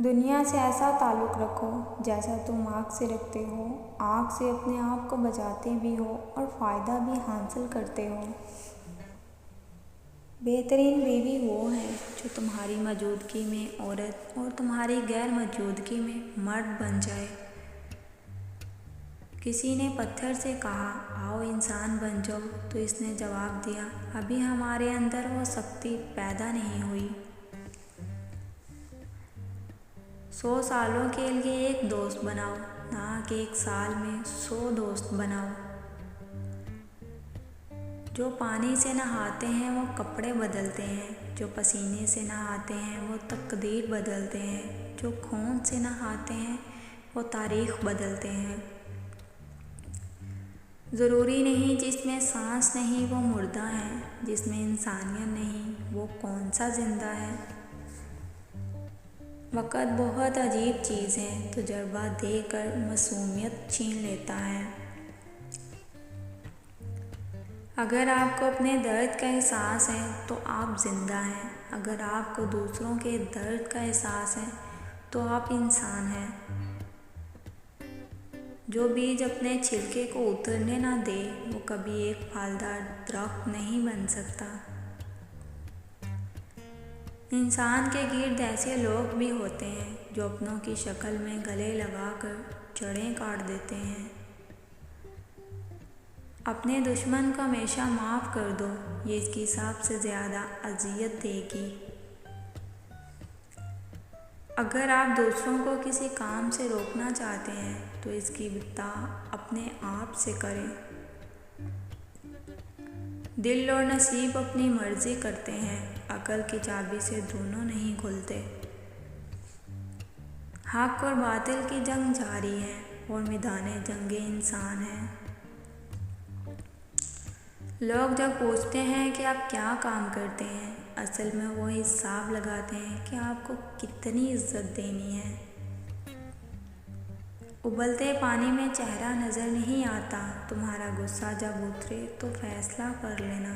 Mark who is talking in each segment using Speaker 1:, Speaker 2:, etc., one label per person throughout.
Speaker 1: دنیا سے ایسا تعلق رکھو جیسا تم آگ سے رکھتے ہو، آگ سے اپنے آپ کو بچاتے بھی ہو اور فائدہ بھی حاصل کرتے ہو۔ بہترین بیوی وہ ہے جو تمہاری موجودگی میں عورت اور تمہاری غیر موجودگی میں مرد بن جائے۔ کسی نے پتھر سے کہا، آؤ انسان بن جاؤ، تو اس نے جواب دیا، ابھی ہمارے اندر وہ سختی پیدا نہیں ہوئی۔ 100 سالوں کے لیے ایک دوست بناؤ، نہ کہ ایک سال میں 100 دوست بناؤ۔ جو پانی سے نہاتے ہیں وہ کپڑے بدلتے ہیں، جو پسینے سے نہاتے ہیں وہ تقدیر بدلتے ہیں، جو خون سے نہاتے ہیں وہ تاریخ بدلتے ہیں۔ ضروری نہیں جس میں سانس نہیں وہ مردہ ہے، جس میں انسانیت نہیں وہ کون سا زندہ ہے۔ وقت بہت عجیب چیز ہے، تجربہ دے کر معصومیت چھین لیتا ہے۔ اگر آپ کو اپنے درد کا احساس ہے تو آپ زندہ ہیں، اگر آپ کو دوسروں کے درد کا احساس ہے تو آپ انسان ہیں۔ جو بیج اپنے چھلکے کو اترنے نہ دے وہ کبھی ایک پھلدار درخت نہیں بن سکتا۔ انسان کے گرد ایسے لوگ بھی ہوتے ہیں جو اپنوں کی شکل میں گلے لگا کر جڑیں کاٹ دیتے ہیں۔ اپنے دشمن کو ہمیشہ معاف کر دو، یہ اس کی سب سے زیادہ اذیت دے گی۔ اگر آپ دوسروں کو کسی کام سے روکنا چاہتے ہیں تو اس کی ابتدا اپنے آپ سے کریں۔ دل اور نصیب اپنی مرضی کرتے ہیں، عقل کی چابی سے دونوں نہیں کھلتے۔ حق اور باطل کی جنگ جاری ہے اور میدان جنگ انسان ہے۔ لوگ جب پوچھتے ہیں کہ آپ کیا کام کرتے ہیں، اصل میں وہ حساب لگاتے ہیں کہ آپ کو کتنی عزت دینی ہے۔ ابلتے پانی میں چہرہ نظر نہیں آتا، تمہارا غصہ جب اترے تو فیصلہ کر لینا۔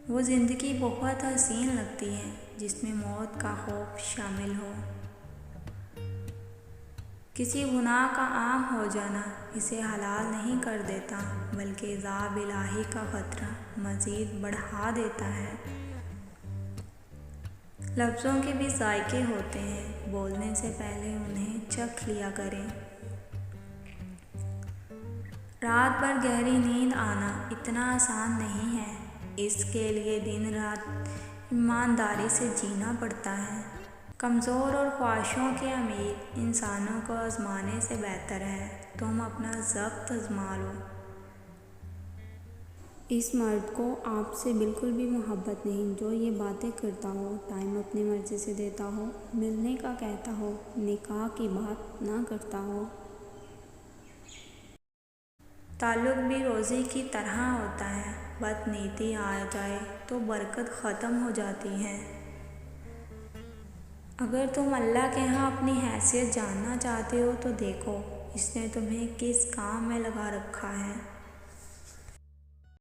Speaker 1: وہ زندگی بہت حسین لگتی ہے جس میں موت کا خوف شامل ہو۔ کسی گناہ کا عام ہو جانا اسے حلال نہیں کر دیتا، بلکہ عذاب الہی کا خطرہ مزید بڑھا دیتا ہے۔ لفظوں کے بھی ذائقے ہوتے ہیں، بولنے سے پہلے انہیں چکھ لیا کریں۔ رات بھر گہری نیند آنا اتنا آسان نہیں ہے، اس کے لیے دن رات ایمانداری سے جینا پڑتا ہے۔ کمزور اور خواہشوں کے امیر انسانوں کو آزمانے سے بہتر ہے تم اپنا ضبط آزما لو۔ اس مرد کو آپ سے بالکل بھی محبت نہیں جو یہ باتیں کرتا ہو، ٹائم اپنی مرضی سے دیتا ہو، ملنے کا کہتا ہو، نکاح کی بات نہ کرتا ہو۔ تعلق بھی روزی کی طرح ہوتا ہے، بد نیتی آ جائے تو برکت ختم ہو جاتی ہے۔ اگر تم اللہ کے ہاں اپنی حیثیت جاننا چاہتے ہو تو دیکھو اس نے تمہیں کس کام میں لگا رکھا ہے۔